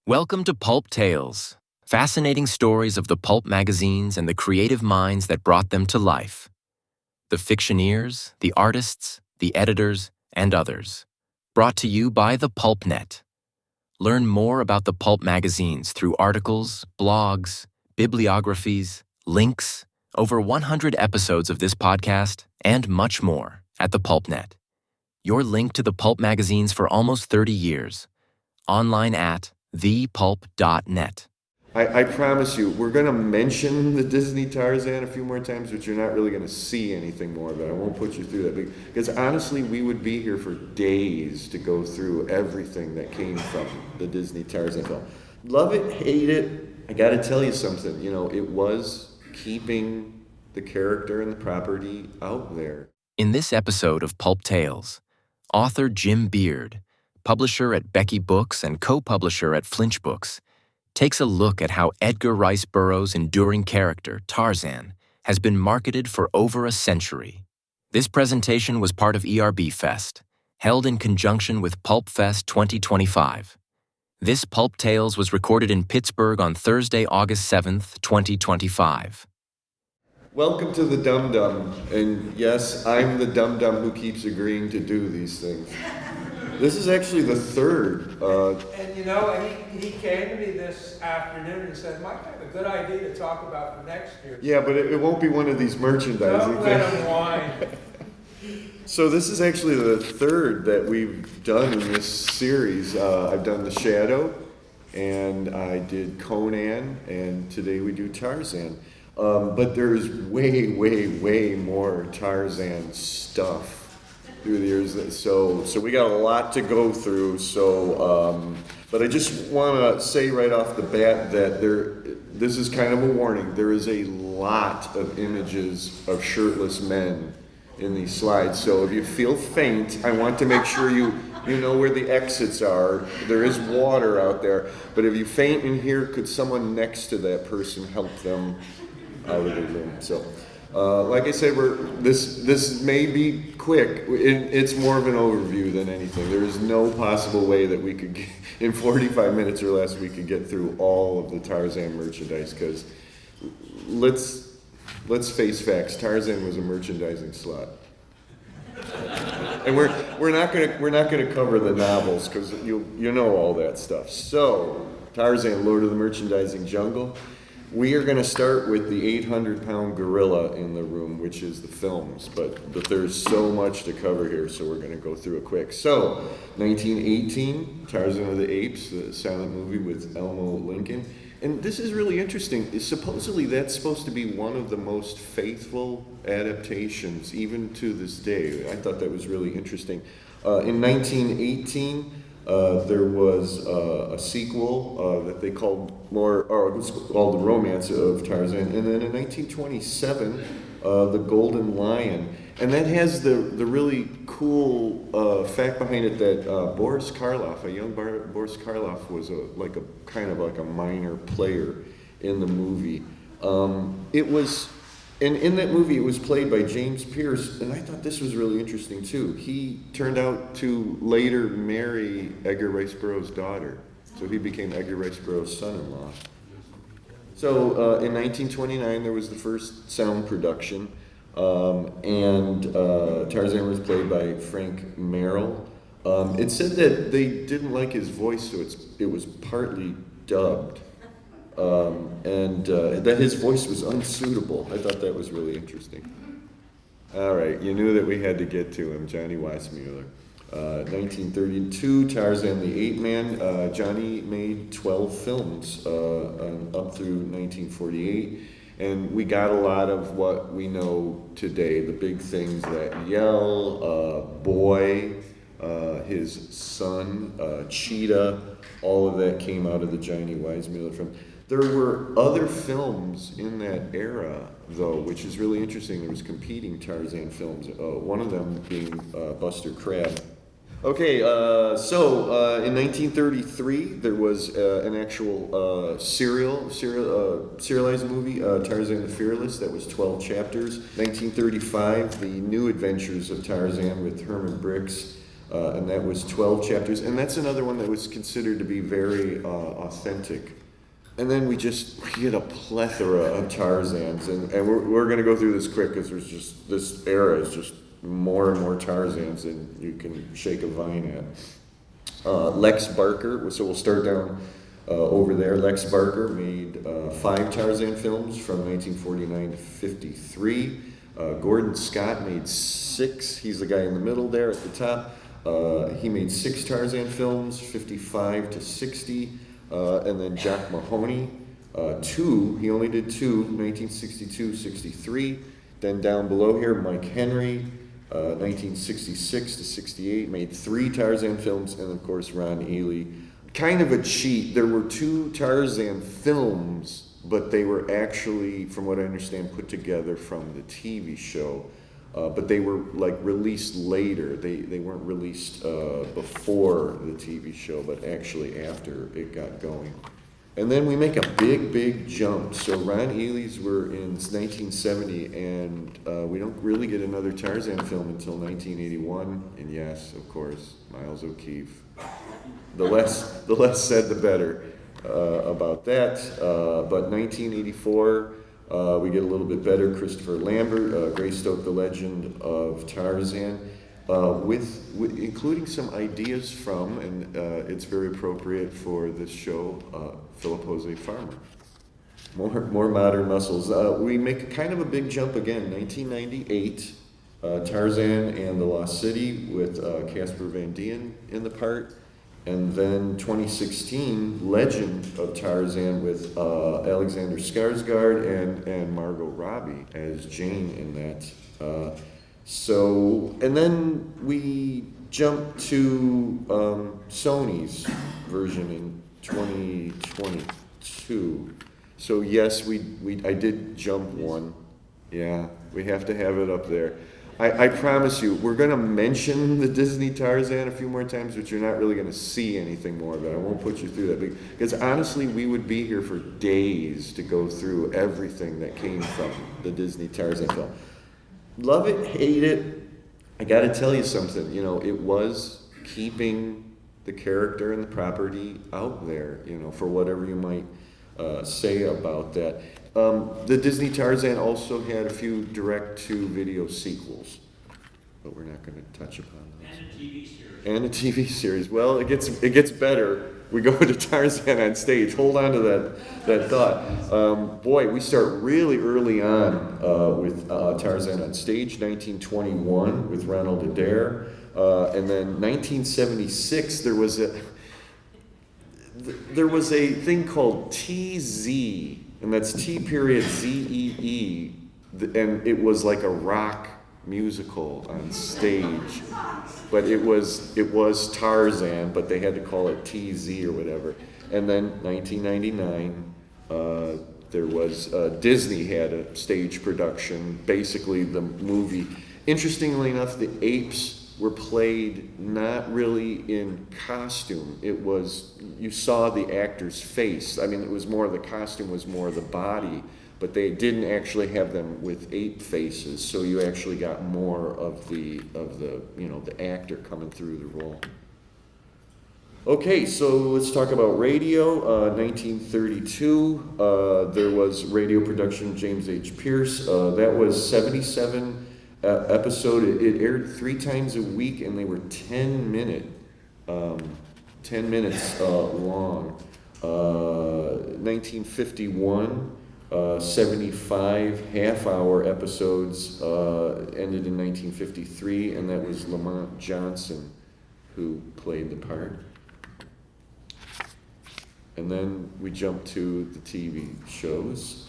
Welcome to Pulp Tales, fascinating stories of the pulp magazines and the creative minds that brought them to life. The fictioneers, the artists, the editors, and others. Brought to you by the PulpNet. Learn more about the pulp magazines through articles, blogs, bibliographies, links, over 100 episodes of this podcast, and much more at the PulpNet. Your link to the pulp magazines for almost 30 years. Online at thepulp.net. I promise you, we're going to mention the Disney Tarzan a few more times, but you're not really going to see anything more of it. I won't put you through that. Because honestly, we would be here for days to go through everything that came from the Disney Tarzan film. Love it, hate it, I got to tell you something. You know, it was keeping the character and the property out there. In this episode of Pulp Tales, author Jim Beard, publisher at Becky Books and co-publisher at Flinch Books, takes a look at how Edgar Rice Burroughs' enduring character, Tarzan, has been marketed for over a century. This presentation was part of ERBFest, held in conjunction with PulpFest 2025. This Pulp Tales was recorded in Pittsburgh on Thursday, August 7th, 2025. Welcome to the Dum Dum, and yes, I'm the Dum Dum who keeps agreeing to do these things. This is actually the third. And you know, he came to me this afternoon and said, Mike, I have a good idea to talk about for next year. Yeah, but it won't be one of these merchandising Don't things. let him whine. So this is actually the third that we've done in this series. I've done The Shadow, and I did Conan, and today we do Tarzan. But there's way more Tarzan stuff through the years. So we got a lot to go through. But I just want to say right off the bat that this is kind of a warning. There is a lot of images of shirtless men in these slides. So if you feel faint, I want to make sure you know where the exits are. There is water out there. But if you faint in here, could someone next to that person help them out of the room? So, like I said, this may be quick. It's more of an overview than anything. There is no possible way that we could, in 45 minutes or less, we could get through all of the Tarzan merchandise. Because let's face facts. Tarzan was a merchandising slut, and we're not gonna cover the novels because you know all that stuff. So, Tarzan, Lord of the Merchandising Jungle. We are going to start with the 800-pound gorilla in the room, which is the films, but there's so much to cover here, so we're going to go through it quick. So, 1918, Tarzan of the Apes, the silent movie with Elmo Lincoln. And this is really interesting. Supposedly that's supposed to be one of the most faithful adaptations, even to this day. I thought that was really interesting. In 1918, there was a sequel that they called it was called The Romance of Tarzan, and then in 1927, The Golden Lion, and that has the really cool fact behind it that Boris Karloff, a young Boris Karloff, was a minor player in the movie. And in that movie, it was played by James Pierce, and I thought this was really interesting too. He turned out to later marry Edgar Rice Burroughs' daughter, so he became Edgar Rice Burroughs' son-in-law. So in 1929, there was the first sound production, and Tarzan was played by Frank Merrill. It said that they didn't like his voice, so it was partly dubbed. And that his voice was unsuitable. I thought that was really interesting. All right, you knew that we had to get to him, Johnny Weissmuller. 1932, Tarzan the Ape Man. Johnny made 12 films up through 1948, and we got a lot of what we know today, the big things that yell, Boy, his son, Cheetah, all of that came out of the Johnny Weissmuller film. There were other films in that era, though, which is really interesting. There was competing Tarzan films, one of them being Buster Crabbe. Okay, so in 1933, there was an actual serialized movie, Tarzan the Fearless, that was 12 chapters. 1935, The New Adventures of Tarzan with Herman Brix. and that was 12 chapters. And that's another one that was considered to be very authentic. And then we get a plethora of Tarzans, and we're going to go through this quick because there's just, this era is just more and more Tarzans than you can shake a vine at. Lex Barker, so we'll start down over there. Lex Barker made 5 Tarzan films from 1949 to 53. Gordon Scott made 6. He's the guy in the middle there at the top. He made 6 Tarzan films, 55 to 60. And then Jack Mahoney, 2. He only did 2, 1962, 63. Then down below here, Mike Henry, 1966 to 68, made 3 Tarzan films, and of course Ron Ely. Kind of a cheat. There were 2 Tarzan films, but they were actually, from what I understand, put together from the TV show. But they were like released later. They weren't released before the TV show, but actually after it got going. And then we make a big jump. So Ron Ely's were in 1970, and we don't really get another Tarzan film until 1981. And yes, of course, Miles O'Keefe. The less said, the better about that. But 1984. We get a little bit better. Christopher Lambert, Greystoke, The Legend of Tarzan, with including some ideas from, and it's very appropriate for this show, Philip Jose Farmer. More modern muscles. We make a kind of a big jump again. 1998, Tarzan and the Lost City with Casper Van Dien in the part. And then 2016, Legend of Tarzan with Alexander Skarsgård and Margot Robbie as Jane in that. And then we jump to Sony's version in 2022. So yes, I did jump one. Yeah, we have to have it up there. I promise you, we're going to mention the Disney Tarzan a few more times, but you're not really going to see anything more of it. I won't put you through that. Because honestly, we would be here for days to go through everything that came from the Disney Tarzan film. Love it, hate it. I got to tell you something. It was keeping the character and the property out there, for whatever you might say about that. The Disney Tarzan also had a few direct-to-video sequels, but we're not going to touch upon those. And a TV series. Well, it gets better. We go to Tarzan on stage. Hold on to that thought. We start really early on with Tarzan on stage, 1921 with Ronald Adair, and then 1976 there was a thing called TZ. And that's T.ZEE, and it was like a rock musical on stage. But it was Tarzan, but they had to call it TZ or whatever. And then 1999, there was Disney had a stage production, basically the movie. Interestingly enough, the apes were played not really in costume. It was, you saw the actor's face. I mean, it was more, the costume was more the body, but they didn't actually have them with ape faces, so you actually got more of the actor coming through the role. Okay, so let's talk about radio. 1932, there was radio production, James H. Pierce. That was 77 episode. It aired 3 times a week, and they were 10 minutes long. 1951, 75 half-hour episodes ended in 1953, and that was Lamont Johnson who played the part. And then we jump to the TV shows.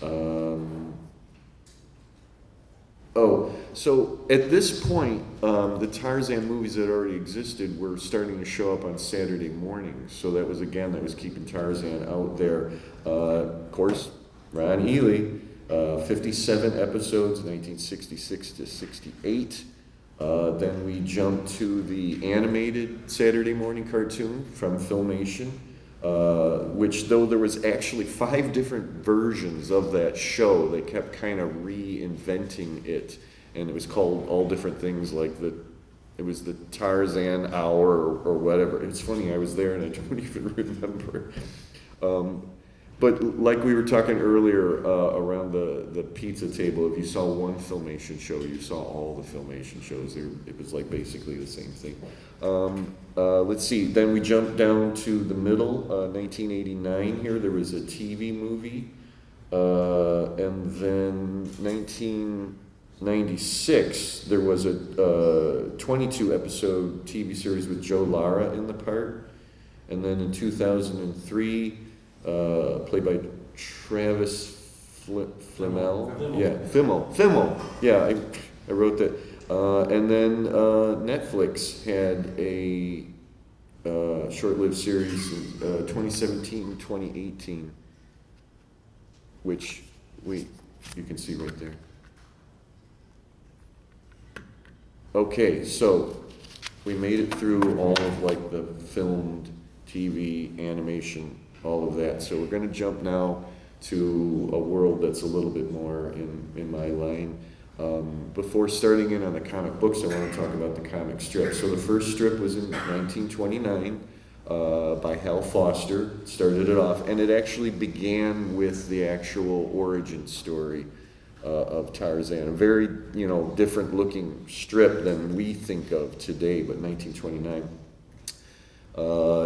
So at this point, the Tarzan movies that already existed were starting to show up on Saturday mornings. So that was keeping Tarzan out there. Of course, Ron Ely, 57 episodes, 1966 to 68. Then we jump to the animated Saturday morning cartoon from Filmation, which, though there was actually 5 different versions of that show, they kept kind of reinventing it, and it was called all different things like the It was the Tarzan hour or whatever. It's funny, I was there and I don't even remember. But like we were talking earlier around the pizza table, if you saw one Filmation show, you saw all the Filmation shows. It was like basically the same thing. Let's see, then we jumped down to the middle, 1989 here, there was a TV movie. And then 1996, there was a 22 episode TV series with Joe Lara in the part. And then in 2003, played by Travis Fimmel. Yeah, Fimmel. Yeah, I wrote that. And then Netflix had a short-lived series in 2017-2018, which you can see right there. Okay, so we made it through all of like the filmed TV, animation, all of that. So we're going to jump now to a world that's a little bit more in my line. Before starting in on the comic books, I want to talk about the comic strip. So the first strip was in 1929 by Hal Foster, started it off, and it actually began with the actual origin story of Tarzan. A very, different looking strip than we think of today, but 1929.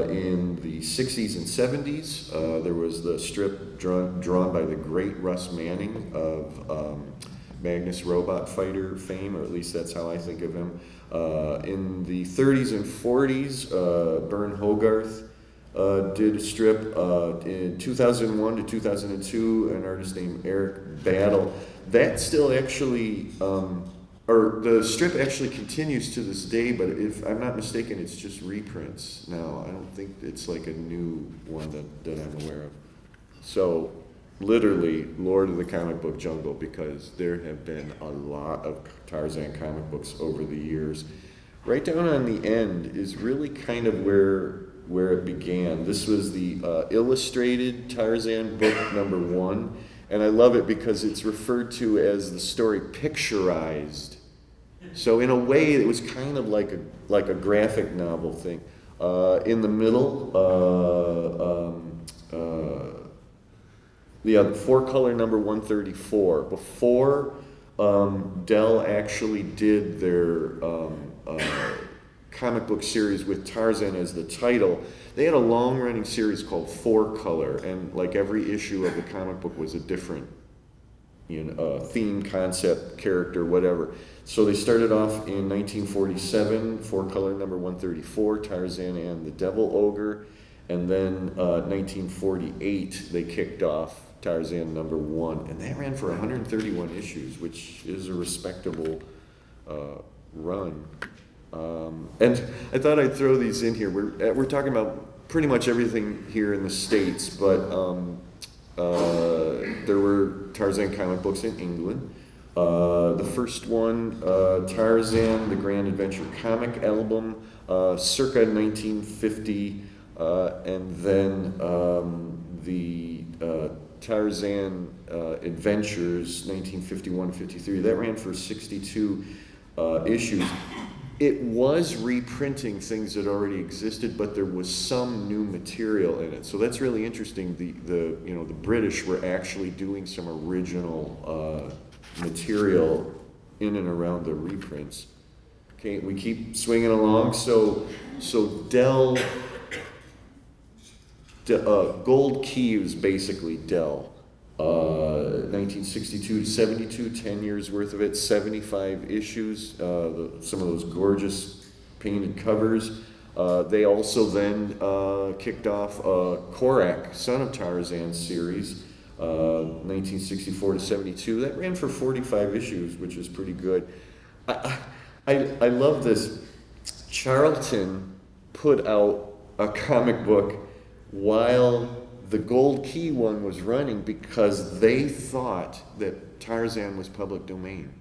In the 60s and 70s, there was the strip drawn by the great Russ Manning of Magnus Robot Fighter fame, or at least that's how I think of him. In the 30s and 40s, Bern Hogarth did a strip. In 2001 to 2002, an artist named Eric Battle. That still actually, or the strip actually continues to this day, but if I'm not mistaken, it's just reprints now. I don't think it's like a new one that I'm aware of. So, literally, Lord of the Comic Book Jungle, because there have been a lot of Tarzan comic books over the years. Right down on the end is really kind of where it began. This was the illustrated Tarzan book #1, and I love it because it's referred to as the story picturized. So in a way, it was kind of like a graphic novel thing. In the middle, the 4-color #134. Before Dell actually did their comic book series with Tarzan as the title, they had a long-running series called 4-color, and like every issue of the comic book was a different theme, concept, character, whatever. So they started off in 1947, 4-color #134, Tarzan and the Devil Ogre, and then 1948 they kicked off Tarzan #1, and that ran for 131 issues, which is a respectable run. And I thought I'd throw these in here. We're talking about pretty much everything here in the States, but there were Tarzan comic books in England. The first one, Tarzan, the Grand Adventure comic album, circa 1950, and then the Tarzan Adventures, 1951-53. That ran for 62 issues. It was reprinting things that already existed, but there was some new material in it. So that's really interesting. The British were actually doing some original material in and around the reprints. Okay, we keep swinging along. So Dell, Gold Key was basically Dell. 1962 to 72, 10 years worth of it, 75 issues, some of those gorgeous painted covers. They also then kicked off Korak, Son of Tarzan series, 1964 to 72. That ran for 45 issues, which is pretty good. I love this. Charlton put out a comic book while the Gold Key one was running because they thought that Tarzan was public domain.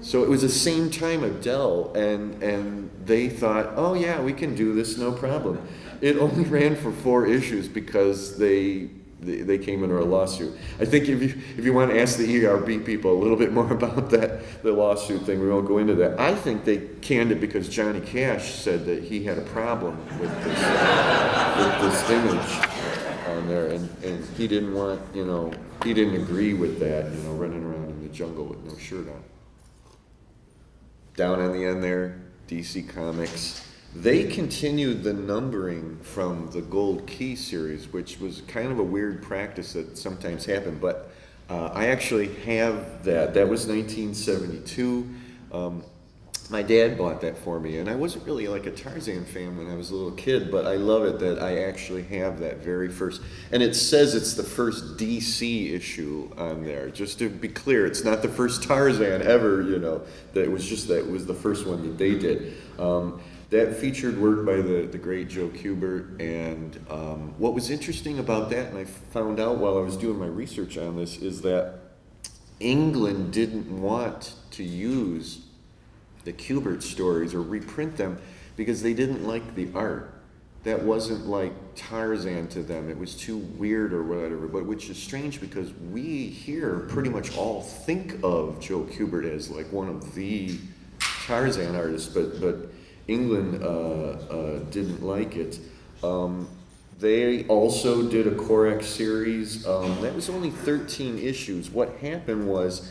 So it was the same time of Dell, and they thought, oh yeah, we can do this, no problem. It only ran for 4 issues because they they came under a lawsuit. I think if you want to ask the ERB people a little bit more about the lawsuit thing, we won't go into that. I think they canned it because Johnny Cash said that he had a problem with this image on there, and he didn't want, he didn't agree with that, running around in the jungle with no shirt on. Down on the end there, DC Comics. They continued the numbering from the Gold Key series, which was kind of a weird practice that sometimes happened, but I actually have that. That was 1972. My dad bought that for me, and I wasn't really like a Tarzan fan when I was a little kid, but I love it that I actually have that very first, and it says it's the first DC issue on there. Just to be clear, it's not the first Tarzan ever, that it was just that it was the first one that they did. That featured work by the great Joe Kubert, and what was interesting about that, and I found out while I was doing my research on this, is that England didn't want to use the Kubert stories or reprint them because they didn't like the art. That wasn't like Tarzan to them. It was too weird or whatever, but which is strange because we here pretty much all think of Joe Kubert as like one of the Tarzan artists, but England didn't like it. They also did a Korak series. That was only 13 issues. What happened was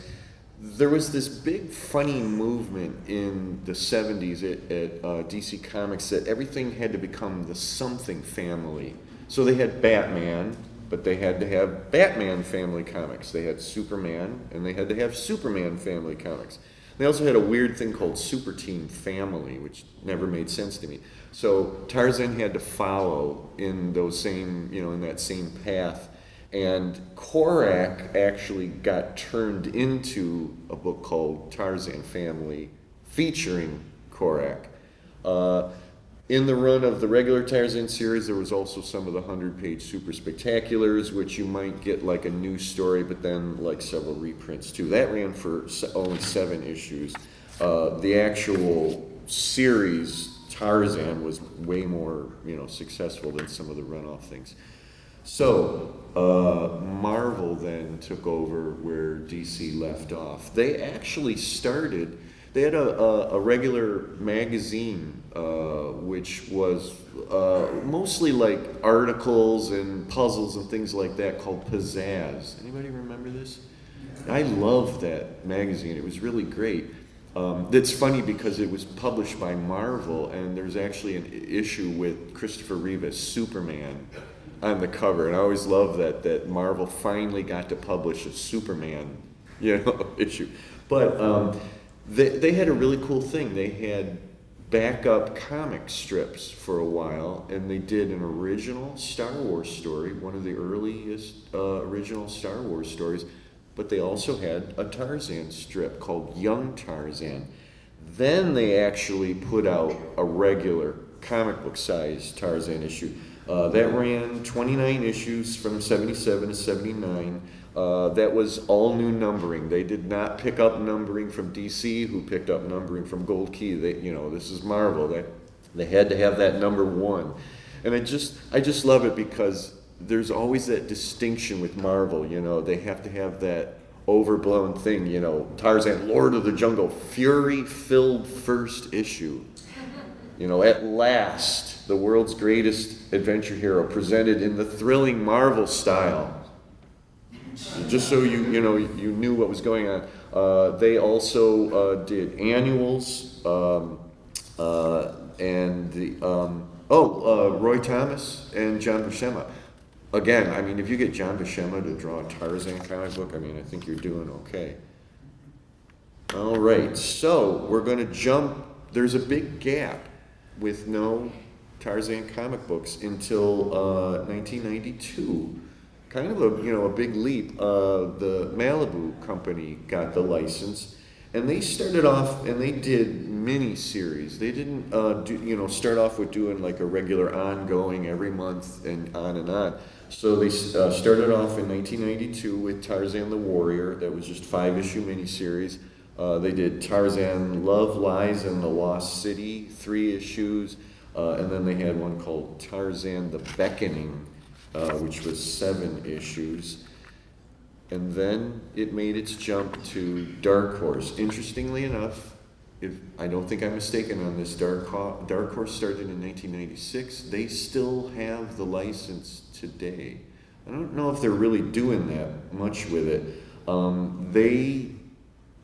there was this big funny movement in the 70s at DC Comics that everything had to become the something family. So they had Batman, but they had to have Batman family comics. They had Superman, and they had to have Superman family comics. They also had a weird thing called Super Team Family, which never made sense to me. So Tarzan had to follow in those same, in that same path. And Korak actually got turned into a book called Tarzan Family, featuring Korak. In the run of the regular Tarzan series, there was also some of the 100-page super spectaculars, which you might get like a new story, but then like several reprints too. That ran for only 7 issues. The actual series, Tarzan, was way more, successful than some of the runoff things. So, Marvel then took over where DC left off. They actually started, they had a regular magazine, which was mostly like articles and puzzles and things like that, called Pizzazz. Anybody remember this? I loved that magazine. It was really great. That's funny because it was published by Marvel, and there's actually an issue with Christopher Reeve as Superman on the cover, and I always loved that Marvel finally got to publish a Superman, issue. But they had a really cool thing. They had backup comic strips for a while, and they did an original Star Wars story, one of the earliest original Star Wars stories, but they also had a Tarzan strip called Young Tarzan. Then they actually put out a regular comic book size Tarzan issue. That ran 29 issues from 77 to 79. That was all new numbering. They did not pick up numbering from DC, who picked up numbering from Gold Key. This is Marvel. They had to have that number 1. And I just love it because there's always that distinction with Marvel. They have to have that overblown thing. Tarzan, Lord of the Jungle, fury-filled first issue. At last, the world's greatest adventure hero presented in the thrilling Marvel style. Just so you knew what was going on. They also did annuals and the Roy Thomas and John Buscema. Again, if you get John Buscema to draw a Tarzan comic book, I think you're doing okay. All right, so we're going to jump. There's a big gap with no Tarzan comic books until 1992. Kind of a big leap. The Malibu company got the license, and they started off and they did mini series. They didn't start off with doing like a regular ongoing every month and on. So they started off in 1992 with Tarzan the Warrior. That was just 5-issue miniseries. They did Tarzan Love, Lies, and the Lost City, 3 issues. And then they had one called Tarzan the Beckoning, which was 7 issues. And then it made its jump to Dark Horse. Interestingly enough, if I don't think I'm mistaken on this, Dark Horse started in 1996. They still have the license today. I don't know if they're really doing that much with it. They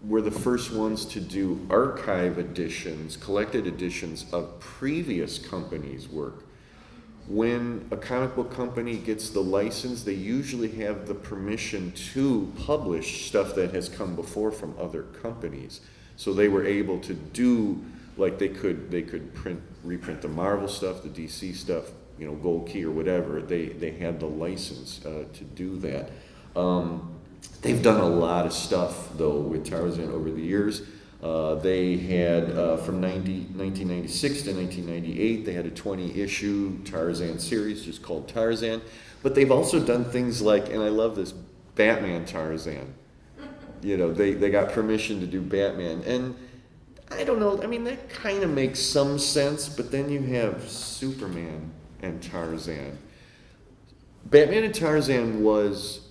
were the first ones to do archive editions, collected editions of previous companies' work. When a comic book company gets the license, they usually have the permission to publish stuff that has come before from other companies. So they were able to do, like they could reprint the Marvel stuff, the DC stuff, Gold Key or whatever. They had the license to do that. They've done a lot of stuff though with Tarzan over the years. They had, from 1996 to 1998, they had a 20-issue Tarzan series just called Tarzan. But they've also done things like, and I love this, Batman Tarzan. They got permission to do Batman. And I don't know, that kind of makes some sense, but then you have Superman and Tarzan. Batman and Tarzan was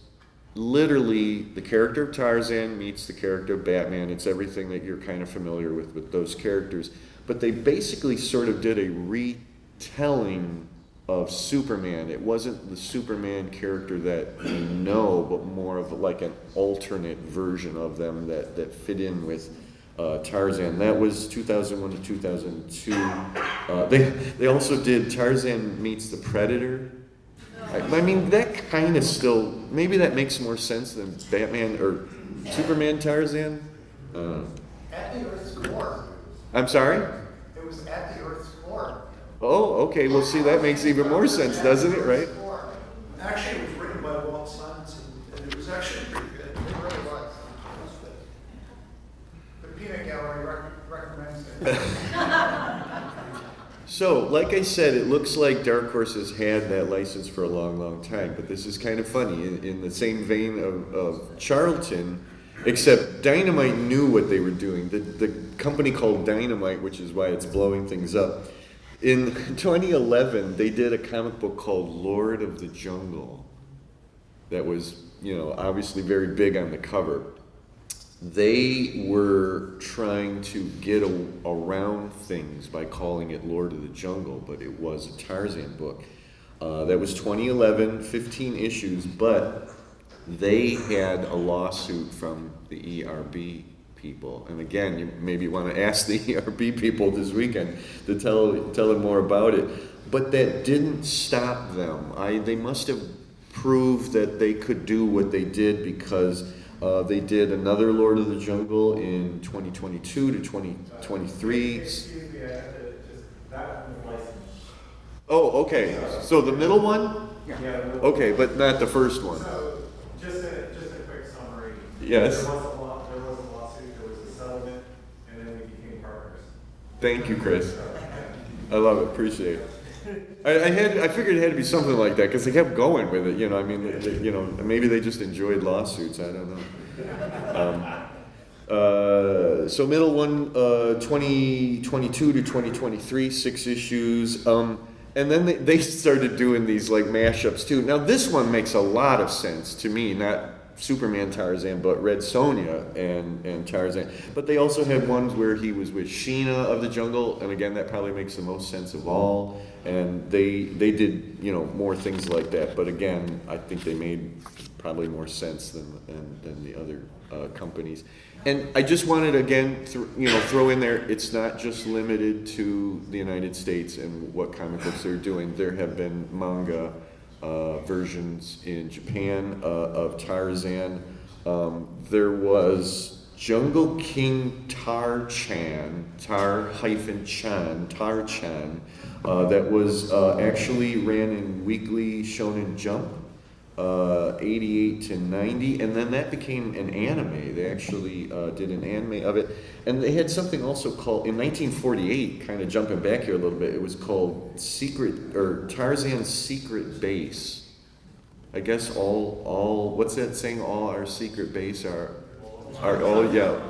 literally the character of Tarzan meets the character of Batman. It's everything that you're kind of familiar with those characters. But they basically sort of did a retelling of Superman. It wasn't the Superman character that we know, but more of like an alternate version of them that fit in with Tarzan. That was 2001 to 2002. They also did Tarzan meets the Predator. That kind of still, maybe that makes more sense than Batman or Superman Tarzan. At the Earth's core. I'm sorry? It was at the Earth's core. Oh, okay. Well, see, that makes even more sense, doesn't it, right? Actually, it was written by Walt Simonson, and it was actually pretty good. It really was. The Peanut Gallery recommends it. So, like I said, it looks like Dark Horse has had that license for a long, long time. But this is kind of funny. In the same vein of Charlton, except Dynamite knew what they were doing. The company called Dynamite, which is why it's blowing things up. In 2011, they did a comic book called Lord of the Jungle that was, obviously very big on the cover. They were trying to get around things by calling it Lord of the Jungle, but it was a Tarzan book. That was 2011, 15 issues, but they had a lawsuit from the ERB people. And again, you maybe want to ask the ERB people this weekend to tell them more about it. But that didn't stop them. They must have proved that they could do what they did because they did another Lord of the Jungle in 2022 to 2023. Excuse me, I have to that one was licensed. Oh, okay. So the middle one? Yeah. Okay, but not the first one. So, just a quick summary. Yes. There was a lawsuit, there was a settlement, and then we became partners. Thank you, Chris. I love it. Appreciate it. I figured it had to be something like that because they kept going with it. Maybe they just enjoyed lawsuits. I don't know. So middle one, 2022 to 2023, 6 issues. And then they started doing these like mashups too. Now this one makes a lot of sense to me, not Superman Tarzan, but Red Sonja and Tarzan. But they also had ones where he was with Sheena of the Jungle, and again, that probably makes the most sense of all. And they did more things like that. But again, I think they made probably more sense than the other companies. And I just wanted to again throw in there, it's not just limited to the United States and what comic books they're doing. There have been manga versions in Japan of Tarzan. There was Jungle King Tar-chan, Tar-chan, that was actually ran in Weekly Shonen Jump, 88 to 90, and then that became an anime. They actually did an anime of it, and they had something also called, in 1948, kind of jumping back here a little bit, it was called Tarzan's Secret Base. I guess all what's that saying? All our secret base are all, yeah.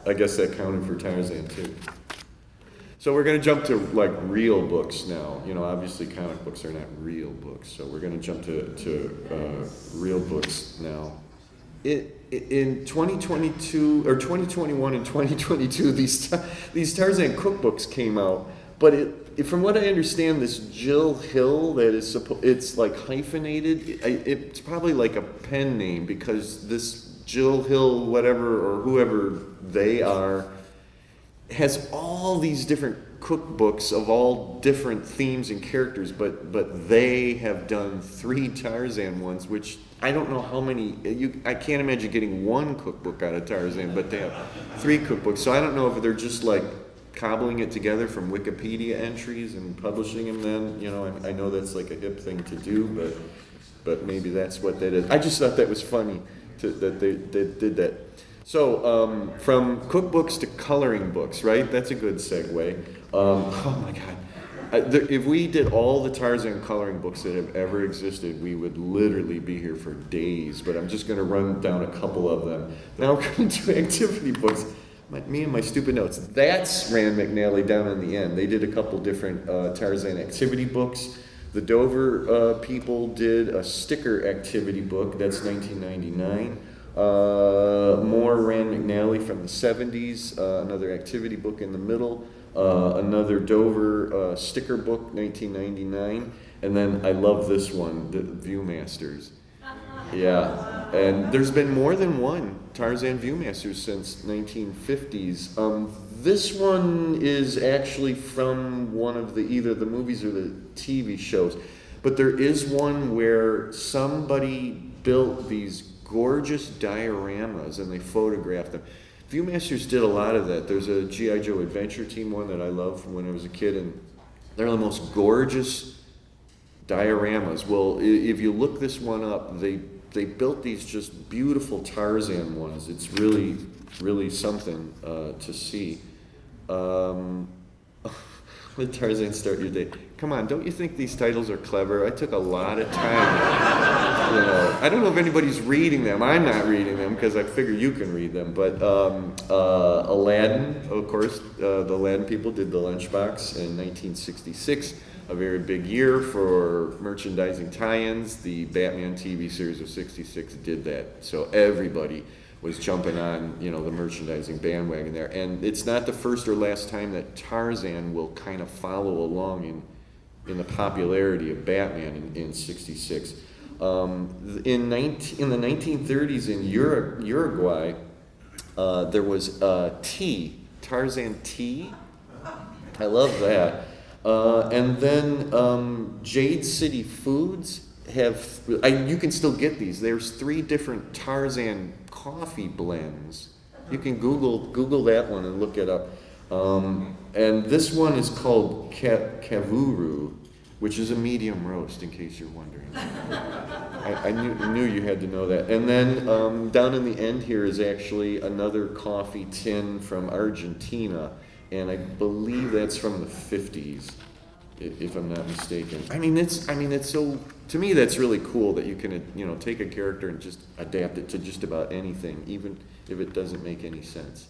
I guess that counted for Tarzan too. So we're going to jump to like real books now. You know, obviously comic books are not real books, so we're going to jump to real books now. In 2022 or 2021 and 2022, these Tarzan cookbooks came out, but from what I understand, this Jill Hill that is it's like hyphenated. It's probably like a pen name because this Jill Hill, whatever or whoever they are, has all these different cookbooks of all different themes and characters, but they have done 3 Tarzan ones, which I don't know how many. I can't imagine getting one cookbook out of Tarzan, but they have 3 cookbooks. So I don't know if they're just like cobbling it together from Wikipedia entries and publishing them. Then I know that's like a hip thing to do, but maybe that's what that is. I just thought that was funny that they did that. So from cookbooks to coloring books, right? That's a good segue. Oh my God. If we did all the Tarzan coloring books that have ever existed, we would literally be here for days, but I'm just going to run down a couple of them. Now we're going to activity books. Me and my stupid notes. That's Rand McNally down in the end. They did a couple different Tarzan activity books. The Dover people did a sticker activity book. That's 1999. More Rand McNally from the 70s, another activity book in the middle, another Dover sticker book, 1999, and then I love this one, the Viewmasters. Yeah, and there's been more than one Tarzan Viewmasters since 1950s. This one is actually from one of either the movies or the TV shows, but there is one where somebody built these gorgeous dioramas and they photographed them. Viewmasters did a lot of that. There's a G.I. Joe Adventure Team one that I loved from when I was a kid, and they're the most gorgeous dioramas. Well, if you look this one up, they built these just beautiful Tarzan ones. It's really, really something to see. Let Tarzan start your day. Come on, don't you think these titles are clever? I took a lot of time. I don't know if anybody's reading them. I'm not reading them because I figure you can read them. But Aladdin, of course, the Aladdin people did the Lunchbox in 1966. A very big year for merchandising tie-ins. The Batman TV series of 66 did that. So everybody was jumping on, the merchandising bandwagon there. And it's not the first or last time that Tarzan will kind of follow along in the popularity of Batman in 66. In the 1930s in Uruguay, there was tea, Tarzan tea. I love that. And then Jade City Foods you can still get these. There's 3 different Tarzan coffee blends. You can Google that one and look it up. And this one is called Kavuru, which is a medium roast, in case you're wondering. I knew you had to know that. And then down in the end here is actually another coffee tin from Argentina, and I believe that's from the 50s, if I'm not mistaken. It's so, to me, that's really cool that you can, take a character and just adapt it to just about anything, even if it doesn't make any sense.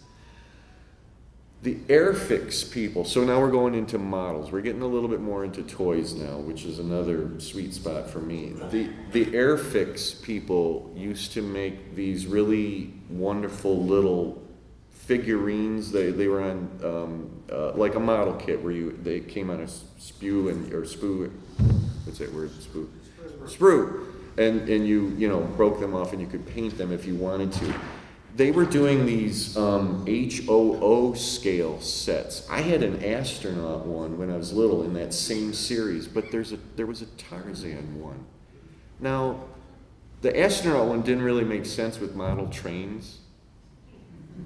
The Airfix people, so now we're going into models. We're getting a little bit more into toys now, which is another sweet spot for me. The Airfix people used to make these really wonderful little figurines. They were on like a model kit where they came on a sprue. What's that word? Sprue. And you broke them off and you could paint them if you wanted to. They were doing these HOO scale sets. I had an astronaut one when I was little in that same series, but there was a Tarzan one. Now, the astronaut one didn't really make sense with model trains,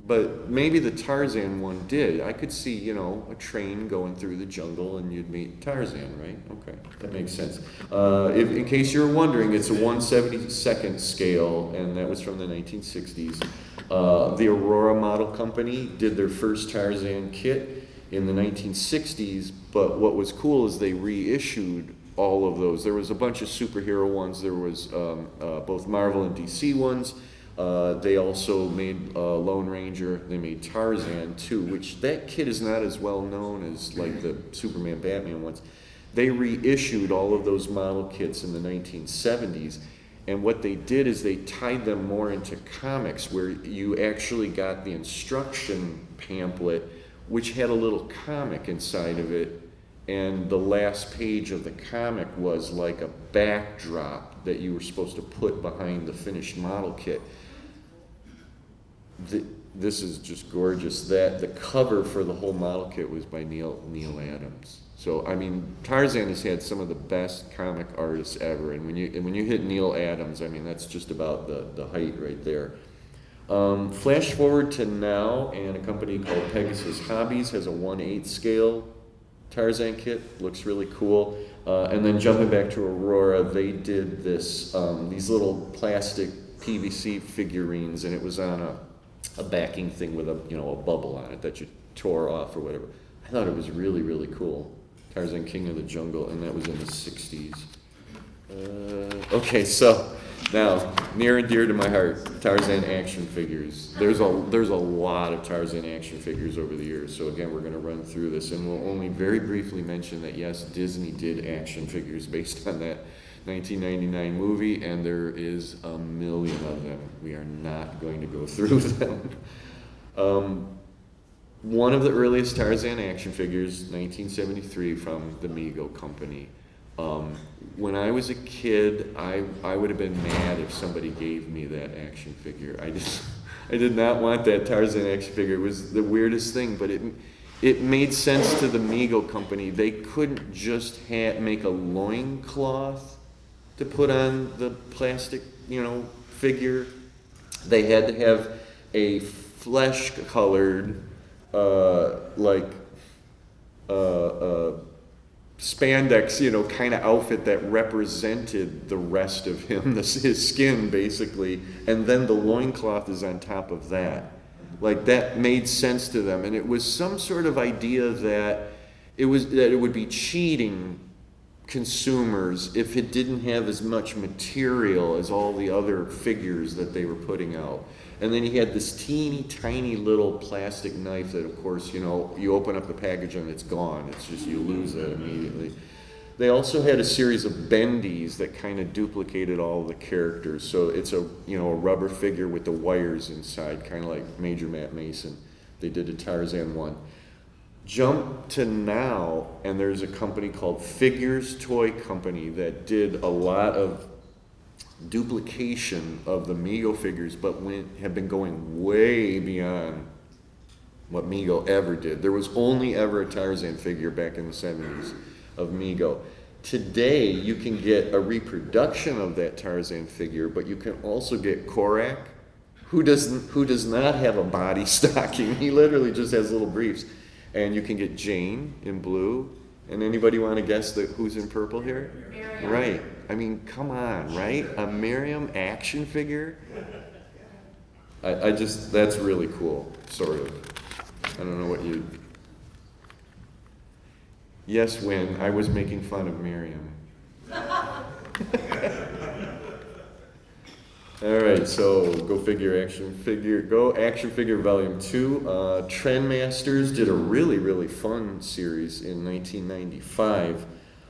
but maybe the Tarzan one did. I could see, a train going through the jungle and you'd meet Tarzan, right? Okay, that makes sense. In case you're wondering, it's a 1/72nd scale, and that was from the 1960s. The Aurora Model Company did their first Tarzan kit in the 1960s, but what was cool is they reissued all of those. There was a bunch of superhero ones. There was both Marvel and DC ones. They also made Lone Ranger. They made Tarzan too, which that kit is not as well known as like the Superman, Batman ones. They reissued all of those model kits in the 1970s, and what they did is they tied them more into comics, where you actually got the instruction pamphlet, which had a little comic inside of it, and the last page of the comic was like a backdrop that you were supposed to put behind the finished model kit. This is just gorgeous. That the cover for the whole model kit was by Neil Adams. So I mean, Tarzan has had some of the best comic artists ever, and when you hit Neil Adams, I mean that's just about the height right there. Flash forward to now, and a company called Pegasus Hobbies has a 1/8 scale Tarzan kit. Looks really cool. And then jumping back to Aurora, they did this these little plastic PVC figurines, and it was on a backing thing with a bubble on it that you tore off or whatever. I thought it was really, really cool. Tarzan King of the Jungle, and that was in the 60s. Okay, so now, near and dear to my heart, Tarzan action figures. There's a lot of Tarzan action figures over the years, so again, we're going to run through this, and we'll only very briefly mention that, yes, Disney did action figures based on that 1999 movie, and there is a million of them. We are not going to go through them. One of the earliest Tarzan action figures, 1973, from the Mego Company. When I was a kid, I would have been mad if somebody gave me that action figure. I did not want that Tarzan action figure. It was the weirdest thing, but it made sense to the Mego Company. They couldn't just make a loincloth to put on the plastic, figure. They had to have a flesh-colored, spandex, kind of outfit that represented the rest of him, his skin, basically, and then the loincloth is on top of that. Like, that made sense to them, and it was some sort of idea that it would be cheating consumers if it didn't have as much material as all the other figures that they were putting out. And then he had this teeny tiny little plastic knife that, of course, you open up the package and it's gone. It's just, you lose it immediately. They also had a series of bendies that kind of duplicated all the characters. So it's a rubber figure with the wires inside, kind of like Major Matt Mason. They did a Tarzan one. Jump to now, and there's a company called Figures Toy Company that did a lot of duplication of the Mego figures, but have been going way beyond what Mego ever did. There was only ever a Tarzan figure back in the 70s of Mego. Today, you can get a reproduction of that Tarzan figure, but you can also get Korak, who does not have a body stocking. He literally just has little briefs. And you can get Jane in blue. And anybody want to guess who's in purple here? Miriam. Right. I mean, come on, right? A Miriam action figure? That's really cool, sort of. I don't know what you... Yes, when I was making fun of Miriam. All right, so go action figure volume 2. Trendmasters did a really, really fun series in 1995,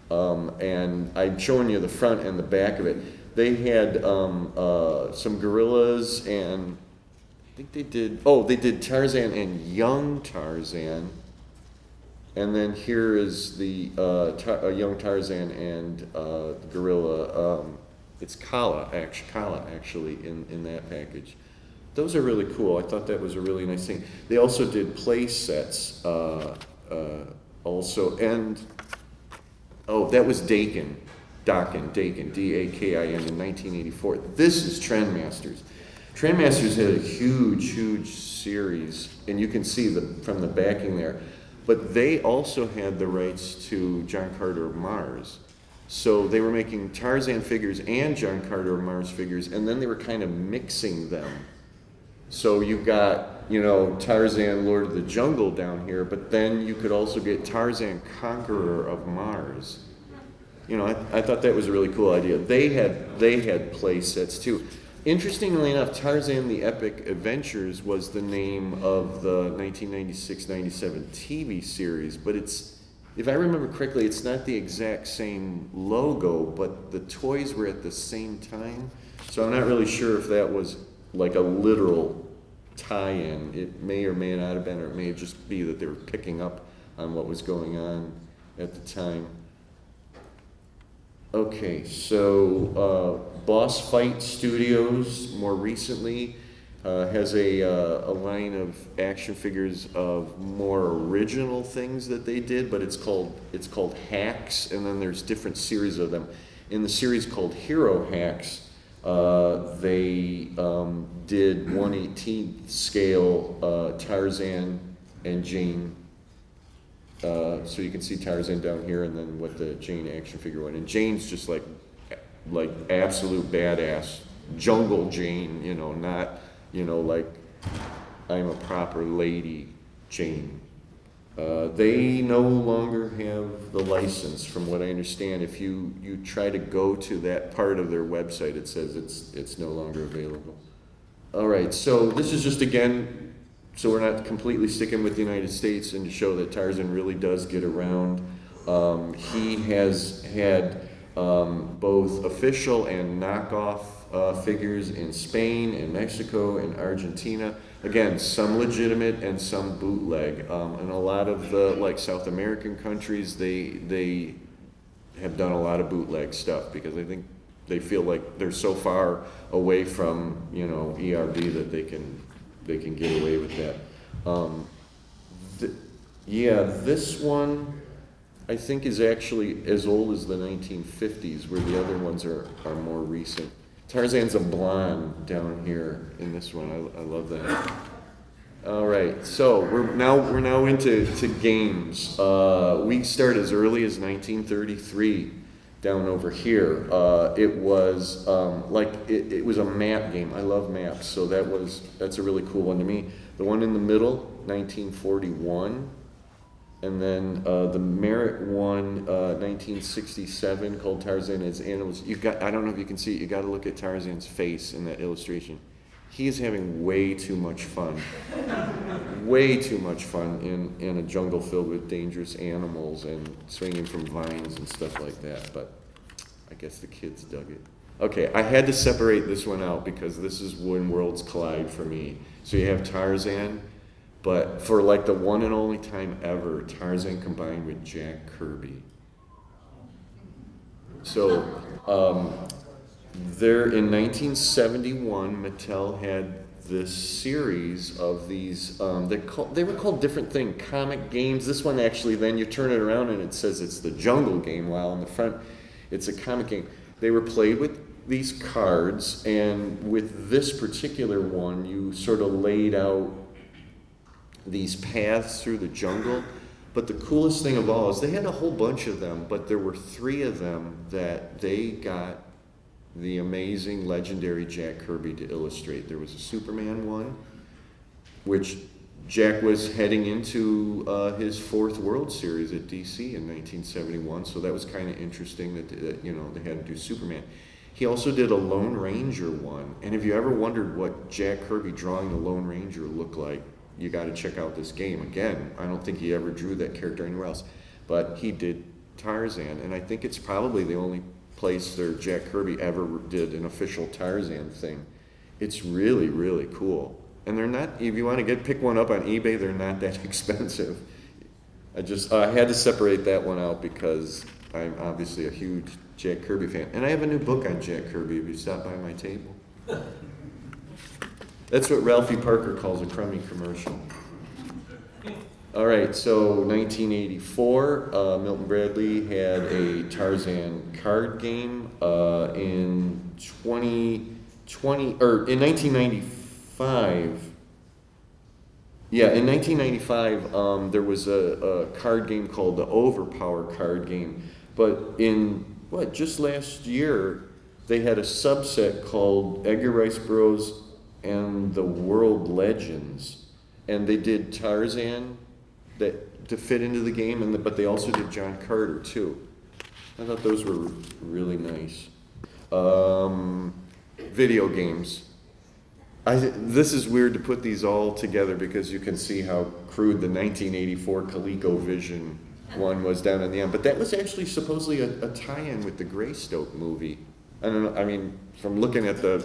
and I'm showing you the front and the back of it. They had some gorillas, and I think they did Tarzan and young Tarzan, and then here is the young Tarzan and gorilla. It's Kala actually in that package. Those are really cool. I thought that was a really nice thing. They also did play sets also, and that was Dakin, D-A-K-I-N in 1984. This is Trendmasters. Trendmasters had a huge series, and you can see from the backing there. But they also had the rights to John Carter of Mars. So they were making Tarzan figures and John Carter of Mars figures, and then they were kind of mixing them. So you've got, Tarzan, Lord of the Jungle down here, but then you could also get Tarzan, Conqueror of Mars. I thought that was a really cool idea. They had play sets too. Interestingly enough, Tarzan the Epic Adventures was the name of the 1996-97 TV series, but it's, if I remember correctly, it's not the exact same logo, but the toys were at the same time. So I'm not really sure if that was like a literal tie-in. It may or may not have been, or it may just be that they were picking up on what was going on at the time. Okay, so Boss Fight Studios more recently has a line of action figures of more original things that they did, but it's called Hacks, and then there's different series of them. In the series called Hero Hacks, they did 1/18th scale Tarzan and Jane. So you can see Tarzan down here, and then what the Jane action figure was. And Jane's just like absolute badass, jungle Jane, you know, not, you know, like I'm a proper lady Jane. They no longer have the license, from what I understand. If you try to go to that part of their website, it says it's no longer available. All right, so this is just, again, so we're not completely sticking with the United States, and to show that Tarzan really does get around. He has had both official and knockoff figures in Spain and Mexico and Argentina. Again, some legitimate and some bootleg. And a lot of the South American countries, they have done a lot of bootleg stuff, because I think they feel like they're so far away from, you know, ERB that they can get away with that. This one I think is actually as old as the 1950s, where the other ones are more recent. Tarzan's a blonde down here in this one. I love that. All right, so we're now into games. We start as early as 1933. Down over here, it was it was a map game. I love maps, so that's a really cool one to me. The one in the middle, 1941, and then the Merritt one, 1967, called Tarzan as Animals. I don't know if you can see it. You got to look at Tarzan's face in that illustration. He is having way too much fun, way too much fun in a jungle filled with dangerous animals and swinging from vines and stuff like that, but I guess the kids dug it. Okay, I had to separate this one out because this is when worlds collide for me. So you have Tarzan, but for like the one and only time ever, Tarzan combined with Jack Kirby. So, there in 1971, Mattel had this series of these, they were called different things, comic games. This one actually, then you turn it around and it says it's the Jungle Game, while in the front it's a comic game. They were played with these cards, and with this particular one, you sort of laid out these paths through the jungle. But the coolest thing of all is they had a whole bunch of them, but there were 3 of them that they got the amazing, legendary Jack Kirby to illustrate. There was a Superman one, which Jack was heading into his 4th World Series at DC in 1971, so that was kind of interesting that they had to do Superman. He also did a Lone Ranger one, and if you ever wondered what Jack Kirby drawing the Lone Ranger looked like, you got to check out this game. Again, I don't think he ever drew that character anywhere else, but he did Tarzan, and I think it's probably the only place where Jack Kirby ever did an official Tarzan thing. It's really, really cool. And they're not, if you want to pick one up on eBay, they're not that expensive. I had to separate that one out because I'm obviously a huge Jack Kirby fan. And I have a new book on Jack Kirby if you stop by my table. That's what Ralphie Parker calls a crummy commercial. All right, so 1984, Milton Bradley had a Tarzan card game. In 1995, there was a card game called the Overpower card game. But in just last year, they had a subset called Edgar Rice Burroughs and the World Legends, and they did Tarzan to fit into the game, but they also did John Carter too. I thought those were really nice. video games. This is weird to put these all together because you can see how crude the 1984 ColecoVision one was down in the end. But that was actually supposedly a tie-in with the Greystoke movie. I don't know. I mean, from looking at the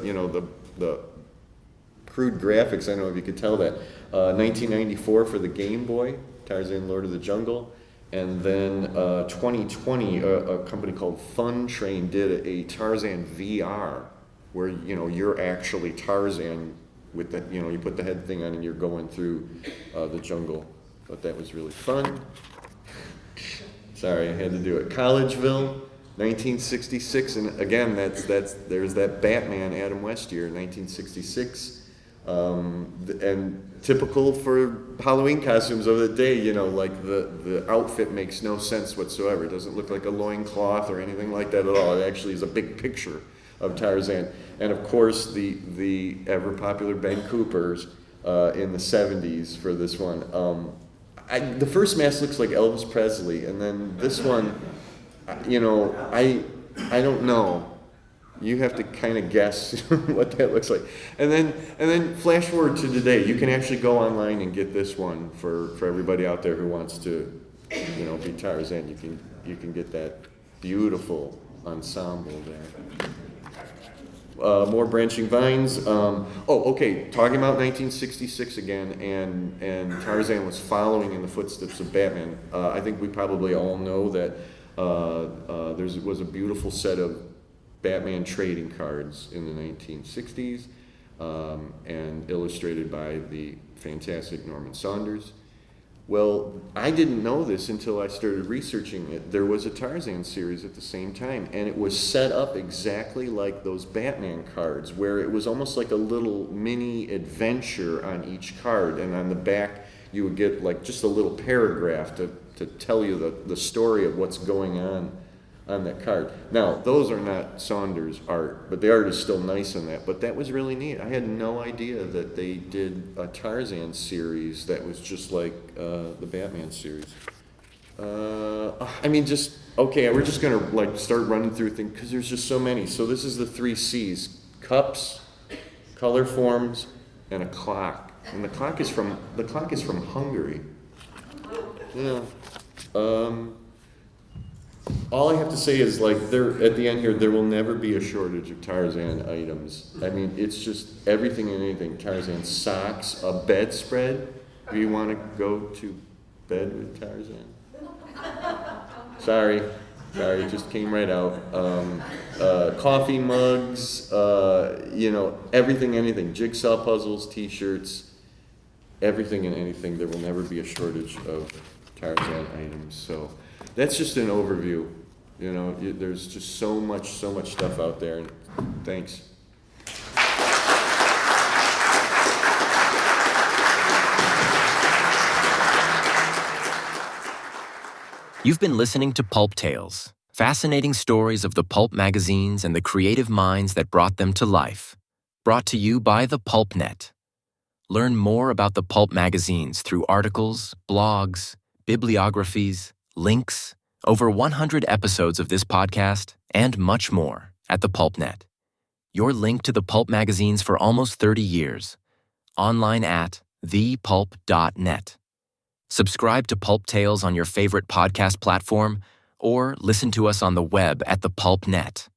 crude graphics, I don't know if you could tell that. 1994 for the Game Boy, Tarzan, Lord of the Jungle. And then 2020, a company called Fun Train did a Tarzan VR, where you're actually Tarzan with the you put the head thing on and you're going through the jungle. Thought that was really fun. Sorry, I had to do it. Collegeville, 1966, and again, there's that Batman Adam West year, 1966. And typical for Halloween costumes of the day, like the outfit makes no sense whatsoever. It doesn't look like a loincloth or anything like that at all. It actually is a big picture of Tarzan. And of course, the ever popular Ben Cooper's in the 70s for this one. The first mask looks like Elvis Presley, and then this one, I don't know. You have to kind of guess what that looks like. And then flash forward to today. You can actually go online and get this one for everybody out there who wants to, be Tarzan. You can get that beautiful ensemble there. More branching vines. Okay. Talking about 1966 again, and Tarzan was following in the footsteps of Batman. I think we probably all know that there was a beautiful set of Batman trading cards in the 1960s, and illustrated by the fantastic Norman Saunders. Well, I didn't know this until I started researching it. There was a Tarzan series at the same time, and it was set up exactly like those Batman cards, where it was almost like a little mini adventure on each card, and on the back you would get like just a little paragraph to tell you the story of what's going on that card. Now, those are not Saunders' art, but the art is still nice in that. But that was really neat. I had no idea that they did a Tarzan series that was just like the Batman series. We're just gonna start running through things because there's just so many. So this is the 3 C's: cups, color forms, and a clock. And the clock is from Hungary. Yeah. All I have to say is, there at the end here, there will never be a shortage of Tarzan items. I mean, it's just everything and anything. Tarzan socks, a bedspread. Do you want to go to bed with Tarzan? Sorry, it just came right out. Coffee mugs, everything, anything. Jigsaw puzzles, T-shirts, everything and anything. There will never be a shortage of Tarzan items. So that's just an overview. There's just so much stuff out there. And thanks. You've been listening to Pulp Tales, fascinating stories of the pulp magazines and the creative minds that brought them to life. Brought to you by the PulpNet. Learn more about the pulp magazines through articles, blogs, bibliographies, links, over 100 episodes of this podcast, and much more at the PulpNet. Your link to the pulp magazines for almost 30 years. Online at thepulp.net. Subscribe to Pulp Tales on your favorite podcast platform, or listen to us on the web at the PulpNet.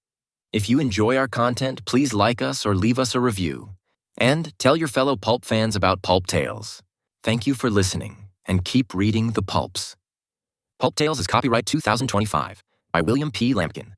If you enjoy our content, please like us or leave us a review. And tell your fellow pulp fans about Pulp Tales. Thank you for listening, and keep reading the pulps. Pulp Tales is copyright 2025 by William P. Lampkin.